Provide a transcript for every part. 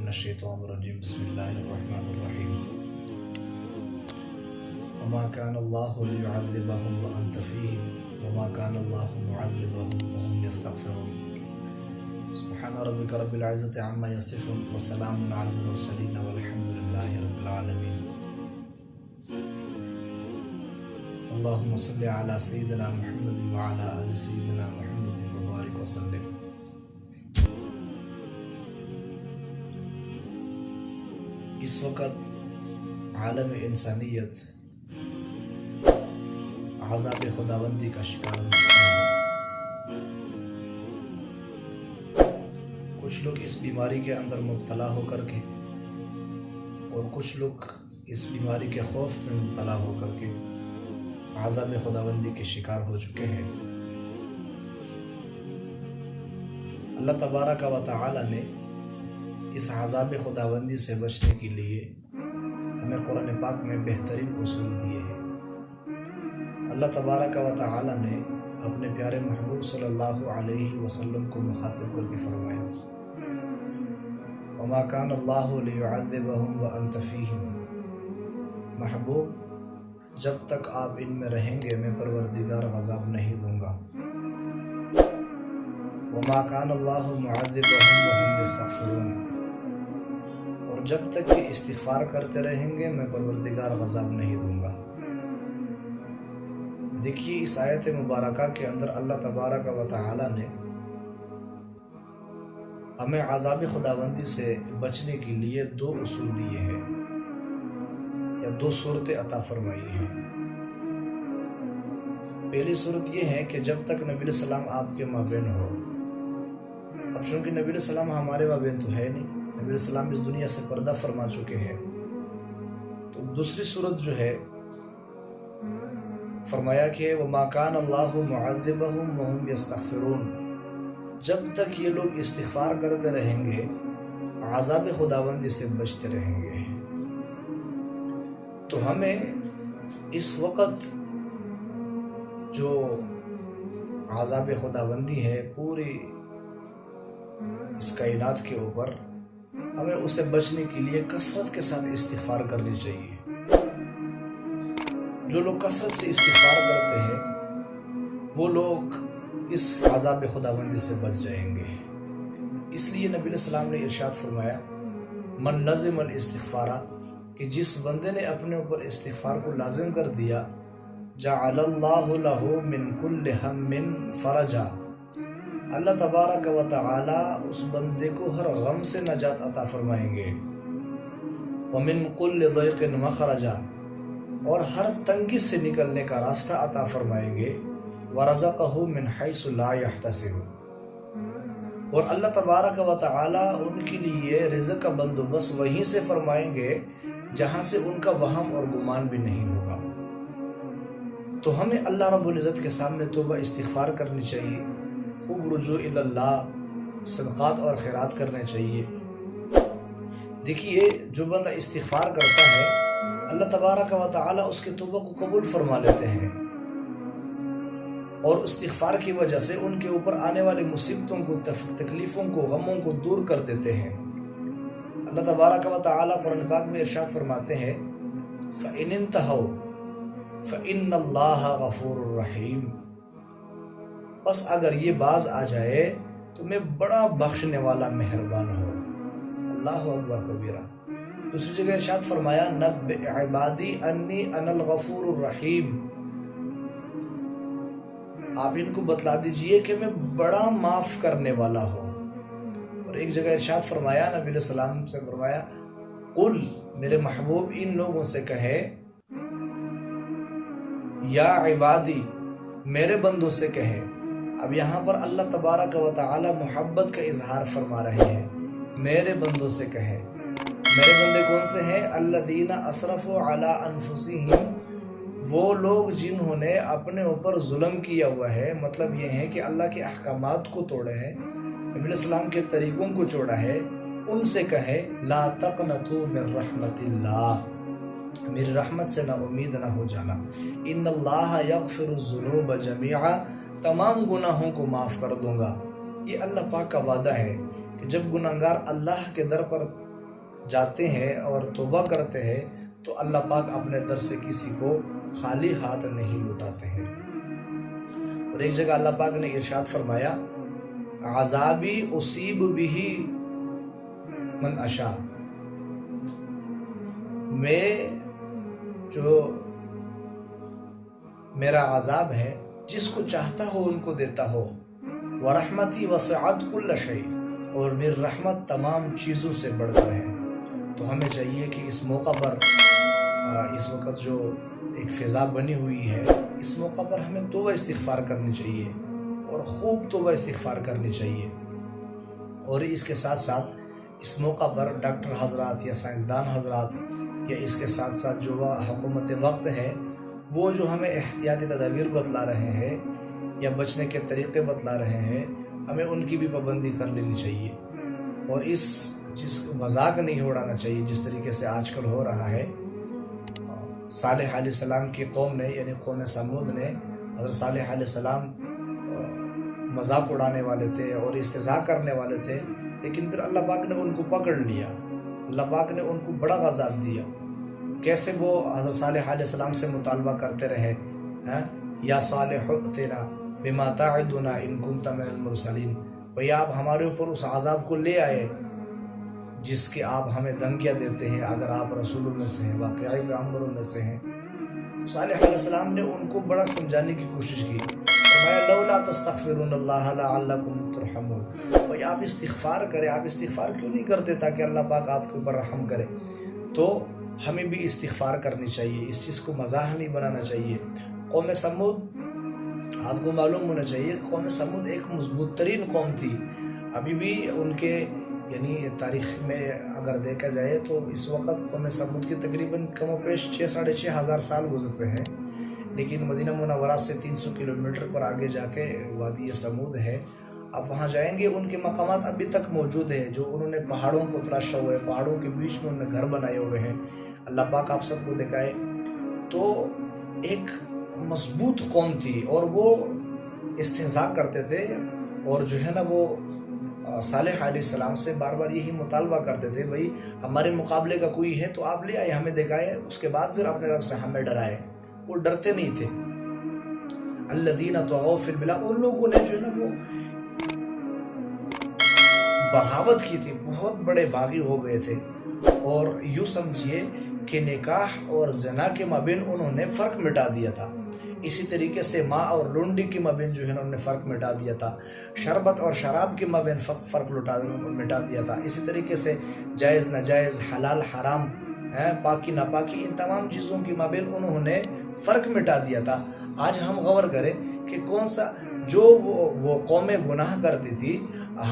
من الشیطان الرجیم بسم اللہ الرحمن الرحیم وما كان الله ليعذبهم وأنت فيهم وما كان الله معذبهم وهم يستغفرون سبحان ربك رب العزة عما يصفون وسلام على المرسلين والحمد لله رب العالمين اللهم صل على سيدنا محمد وعلى آل سيدنا محمد وبارك وسلم۔ اس وقت عالم انسانیت عذاب خداوندی کا شکار ہو چکا ہے۔ کچھ لوگ اس بیماری کے اندر مبتلا ہو کر کے اور کچھ لوگ اس بیماری کے خوف میں مبتلا ہو کر کے عذاب خداوندی کے شکار ہو چکے ہیں۔ اللہ تبارک و تعالی نے اس عذاب خداوندی سے بچنے کے لیے ہمیں قرآن پاک میں بہترین اصول دیے ہیں۔ اللہ تبارک و تعالی نے اپنے پیارے محبوب صلی اللہ علیہ وسلم کو مخاطب کر کے فرمایا وما كان الله ليعذبهم وانت فيهم، محبوب جب تک آپ ان میں رہیں گے میں پروردگار عذاب نہیں دوں گا۔ وما كان الله معذبهم وهم يستغفرون، اور جب تک کہ استغفار کرتے رہیں گے میں پروردگار عذاب نہیں دوں گا۔ دیکھیے اس آیت مبارکہ کے اندر اللہ تبارک و تعالی نے ہمیں عذاب خداوندی سے بچنے کے لیے دو اصول دیے ہیں یا دو صورتیں عطا فرمائی ہیں۔ پہلی صورت یہ ہے کہ جب تک نبی علیہ السلام آپ کے مابین ہو، اب چونکہ نبی علیہ السلام ہمارے مابین تو ہے نہیں، نبی علیہ السلام اس دنیا سے پردہ فرما چکے ہیں، تو دوسری صورت جو ہے فرمایا کہ وما كان الله معذبهم وهم يستغفرون، جب تک یہ لوگ استغفار کرتے رہیں گے عذاب خداوندی سے بچتے رہیں گے۔ تو ہمیں اس وقت جو عذاب خداوندی ہے پوری اس کائنات کے اوپر، ہمیں اسے بچنے کے لیے کثرت کے ساتھ استغفار کرنی چاہیے۔ جو لوگ کثرت سے استغفار کرتے ہیں وہ لوگ اس عذاب خداوندی سے بچ جائیں گے۔ اس لیے نبی علیہ السلام نے ارشاد فرمایا من لزم الاستغفار، کہ جس بندے نے اپنے اوپر استغفار کو لازم کر دیا جعل اللہ له من کل ہم فرجا، اللہ تبارک و تعالی اس بندے کو ہر غم سے نجات عطا فرمائیں گے، ومن کل ضیق مخرجا، اور ہر تنگی سے نکلنے کا راستہ عطا فرمائیں گے، ورزقہ من حیث لا یحتسب، اور اللہ تبارک و تعالی ان کے لیے رزق کا بندوبست وہیں سے فرمائیں گے جہاں سے ان کا وہم اور گمان بھی نہیں ہوگا۔ تو ہمیں اللہ رب العزت کے سامنے توبہ استغفار کرنی چاہیے، خوب رجوع الی اللہ، صدقات اور خیرات کرنے چاہیے۔ دیکھیے جو بندہ استغفار کرتا ہے اللہ تبارک و تعالی اس کے توبہ کو قبول فرما لیتے ہیں، اور استغفار کی وجہ سے ان کے اوپر آنے والی مصیبتوں کو، تکلیفوں کو، غموں کو دور کر دیتے ہیں۔ اللہ تبارک و تعالی قرآن پاک میں ارشاد فرماتے ہیں فَإِنِ انْتَهَوْا فَإِنَّ اللَّهَ غَفُورٌ رَحِيمٌ، بس اگر یہ باز آ جائے تو میں بڑا بخشنے والا مہربان ہوں۔ اللہ اکبر کبیرہ۔ دوسری جگہ ارشاد فرمایا نبئ عبادی انی انا الغفور الرحیم، آپ ان کو بتلا دیجئے کہ میں بڑا معاف کرنے والا ہوں۔ اور ایک جگہ ارشاد فرمایا نبی علیہ السلام سے فرمایا قل، میرے محبوب ان لوگوں سے کہے یا عبادی، میرے بندوں سے کہے۔ اب یہاں پر اللہ تبارک و تعالی محبت کا اظہار فرما رہے ہیں، میرے بندوں سے کہے۔ میرے بندے کون سے ہیں؟ الذین اسرفوا علی انفسہم، وہ لوگ جنہوں نے اپنے اوپر ظلم کیا ہوا ہے، مطلب یہ ہے کہ اللہ کے احکامات کو توڑے ہیں، نبی علیہ السلام کے طریقوں کو چھوڑا ہے، ان سے کہے لا تقنطوا من رحمت اللہ، میری رحمت سے نا امید نہ ہو جانا۔ ان اللہ یغفر الذنوب جميعا، تمام گناہوں کو معاف کر دوں گا۔ یہ اللہ پاک کا وعدہ ہے کہ جب گناہگار اللہ کے در پر جاتے ہیں اور توبہ کرتے ہیں تو اللہ پاک اپنے در سے کسی کو خالی ہاتھ نہیں لوٹاتے ہیں۔ اور ایک جگہ اللہ پاک نے ارشاد فرمایا عذابی اصیب بھی من اشاء، میں جو میرا عذاب ہے جس کو چاہتا ہو ان کو دیتا ہو، ورحمتی وسعت کل شیء، اور میری رحمت تمام چیزوں سے بڑھ کر ہے۔ تو ہمیں چاہیے کہ اس موقع پر اس وقت جو ایک فضا بنی ہوئی ہے، اس موقع پر ہمیں توبہ استغفار کرنی چاہیے اور خوب توبہ استغفار کرنی چاہیے۔ اور اس کے ساتھ ساتھ اس موقع پر ڈاکٹر حضرات یا سائنسدان حضرات یا اس کے ساتھ ساتھ جو حکومت وقت ہے وہ جو ہمیں احتیاطی تدابیر بتلا رہے ہیں یا بچنے کے طریقے بتلا رہے ہیں، ہمیں ان کی بھی پابندی کر لینی چاہیے اور اس چیز کو مذاق نہیں اڑانا چاہیے جس طریقے سے آج کل ہو رہا ہے۔ صالح علیہ السلام کی قوم نے یعنی قوم سمود نے حضرت صالح علیہ السلام مذاق اڑانے والے تھے اور استہزاء کرنے والے تھے، لیکن پھر اللہ پاک نے ان کو پکڑ لیا، اللہ پاک نے ان کو بڑا عذاب دیا۔ کیسے وہ حضرت صالح علیہ السلام سے مطالبہ کرتے رہے، یا صالح ائتنا بما تعدنا ان کنت من المرسلین، بھیا آپ ہمارے اوپر اس عذاب کو لے آئے جس کے آپ ہمیں دھمکیاں دیتے ہیں اگر آپ رسولوں میں سے ہیں، واقعی پیغمبروں میں سے ہیں۔ صالح علیہ السلام نے ان کو بڑا سمجھانے کی کوشش کی، فرمایا لولا تستغفرون اللہ لعلکم ترحمون، بھئی آپ استغفار کریں، آپ استغفار کیوں نہیں کرتے تاکہ اللہ پاک آپ کے اوپر رحم کرے۔ تو ہمیں بھی استغفار کرنی چاہیے، اس چیز کو مزاح نہیں بنانا چاہیے۔ قوم سمود آپ کو معلوم ہونا چاہیے، قوم سمود ایک مضبوط ترین قوم تھی، ابھی بھی ان کے یعنی تاریخ میں اگر دیکھا جائے تو اس وقت قوم سمود کی تقریباً کم و بیش 6-6.5 ہزار سال گزرتے ہیں، لیکن مدینہ منورہ سے 300 کلومیٹر پر آگے جا کے وادی سمود ہے، آپ وہاں جائیں گے ان کے مقامات ابھی تک موجود ہیں، جو انہوں نے پہاڑوں کو تراشا ہوا ہے، پہاڑوں کے بیچ میں انہوں نے گھر بنائے ہوئے ہیں، اللہ پاک آپ سب کو دکھائے۔ تو ایک مضبوط قوم تھی اور وہ استہزاء کرتے تھے اور جو ہے نا وہ صالح علیہ السلام سے بار بار یہی مطالبہ کرتے تھے، بھئی ہمارے مقابلے کا کوئی ہے تو آپ لے آئے، ہمیں دکھائے، اس کے بعد پھر اپنے رب سے ہمیں ڈرائے۔ وہ ڈرتے نہیں تھے۔ الذین طغوا فی البلاد، ان لوگوں نے جو ہے نا وہ بغاوت کی تھی، بہت بڑے باغی ہو گئے تھے، اور یوں سمجھیے کہ نکاح اور زنا کے مابین انہوں نے فرق مٹا دیا تھا، اسی طریقے سے ماں اور لونڈی کے مابین جو ہے نا انہوں نے فرق مٹا دیا تھا، شربت اور شراب کے مابین فرق مٹا دیا تھا، اسی طریقے سے جائز ناجائز، حلال حرام، پاکی ناپاکی، ان تمام چیزوں کے مابین انہوں نے فرق مٹا دیا تھا۔ آج ہم غور کریں کہ کون سا جو وہ قومیں گناہ کرتی تھی،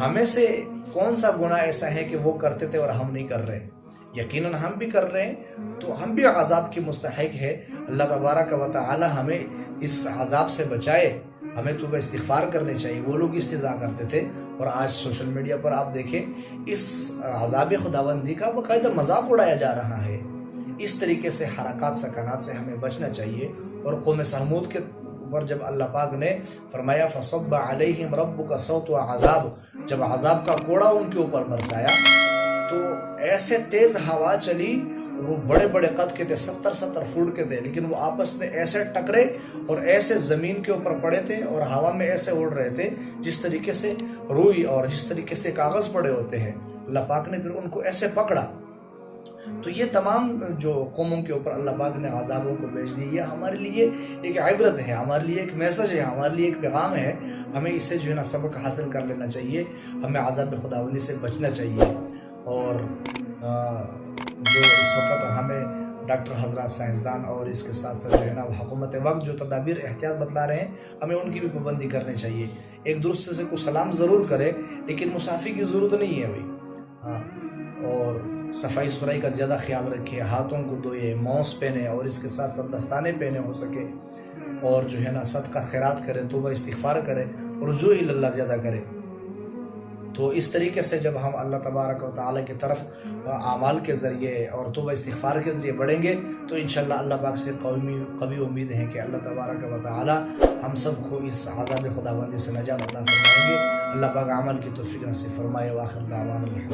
ہمیں سے کون سا گناہ ایسا ہے کہ وہ کرتے تھے اور ہم نہیں کر رہے؟ یقیناً ہم بھی کر رہے ہیں، تو ہم بھی عذاب کی مستحق ہے۔ اللہ تبارک و تعالی ہمیں اس عذاب سے بچائے، ہمیں توبہ استغفار کرنے چاہیے۔ وہ لوگ استہزاء کرتے تھے اور آج سوشل میڈیا پر آپ دیکھیں اس عذاب خداوندی کا باقاعدہ مذاق اڑایا جا رہا ہے۔ اس طریقے سے حرکات سکنات سے ہمیں بچنا چاہیے۔ اور قوم سمود کے اوپر جب اللہ پاک نے فرمایا فصب علیہم ربک صوت عذاب، جب عذاب کا کوڑا ان کے اوپر برسایا تو ایسے تیز ہوا چلی، وہ بڑے بڑے قد کے تھے، 70 فٹ کے تھے، لیکن وہ آپس میں ایسے ٹکرے اور ایسے زمین کے اوپر پڑے تھے اور ہوا میں ایسے اڑ رہے تھے جس طریقے سے روئی اور جس طریقے سے کاغذ پڑے ہوتے ہیں۔ اللہ پاک نے پھر ان کو ایسے پکڑا۔ تو یہ تمام جو قوموں کے اوپر اللہ پاک نے عذابوں کو بھیج دی، یہ ہمارے لیے ایک عبرت ہے، ہمارے لیے ایک میسج ہے، ہمارے لیے ایک پیغام ہے۔ ہمیں اس سے جو ہے نا سبق حاصل کر لینا چاہیے، ہمیں عذاب خداوندی سے بچنا چاہیے۔ اور جو اس وقت ہمیں ڈاکٹر حضرات، سائنسدان اور اس کے ساتھ ساتھ جو ہے نا حکومت وقت جو تدابیر احتیاط بتلا رہے ہیں، ہمیں ان کی بھی پابندی کرنی چاہیے۔ ایک دوسرے سے کچھ سلام ضرور کرے، لیکن مصافحے کی ضرورت نہیں ہے بھائی۔ اور صفائی ستھرائی کا زیادہ خیال رکھے، ہاتھوں کو دھوئے، ماسک پہنے اور اس کے ساتھ ساتھ دستانے پہنے ہو سکے، اور جو ہے نا صدقہ خیرات کرے، توبہ استغفار کرے، رجوع اللہ زیادہ کرے۔ تو اس طریقے سے جب ہم اللہ تبارک و تعالیٰ کی طرف اعمال کے ذریعے اور توبہ استغفار کے ذریعے بڑھیں گے تو انشاءاللہ اللہ پاک سے قوی امید ہے کہ اللہ تبارک و تعالیٰ ہم سب کو اس عذاب خداوندی سے نجات عطا فرمائیں گے۔ اللہ پاک عمل کی توفیق نصیب فرمائے۔ وآخر دعوانا